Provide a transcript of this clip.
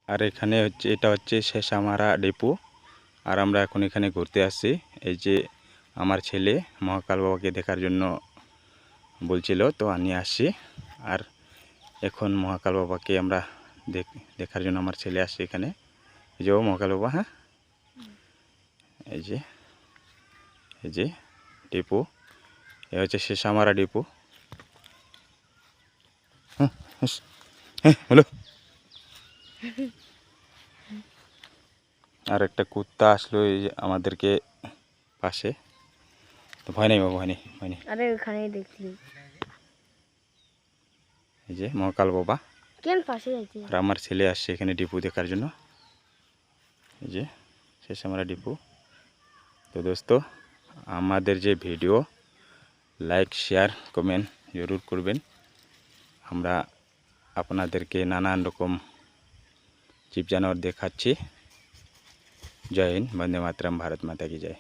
আর এখানে হচ্ছে এটা হচ্ছে শেষামারা ডিপো। আর আমরা এখন এখানে ঘুরতে আসছি। এই যে আমার ছেলে মহাকাল বাবাকে দেখার জন্য বলছিল, তো আমি আসছি। আর এখন মহাকাল বাবাকে আমরা দেখার জন্য আমার ছেলে আসছে এখানে। এই যে মহাকাল বাবা, হ্যাঁ এই যে ডিপো, এ হচ্ছে শেষামারা ডিপো। হ্যাঁ হ্যাঁ বলো। আর একটা কুত্তা আসলো এই যে আমাদেরকে পাশে, তো ভয় নেই বাবা, ভয় নেই ভয় নেই। আরে ওখানেই দেখলি, এই যে মহাকাল বাবা কেন পাশে যাইছি। আর আমার ছেলে আসছে এখানে ডিপো দেখার জন্য। এই যে শেষামারা ডিপো। তো দোস্ত, আমাদের যে ভিডিও লাইক শেয়ার কমেন্ট জরুর করবেন। আমরা আপনাদেরকে নানান রকম জীব জানোয়ার দেখাচ্ছি। জয় হিন্দ, বন্দে মাতরম, ভারত মাতা কি জয়।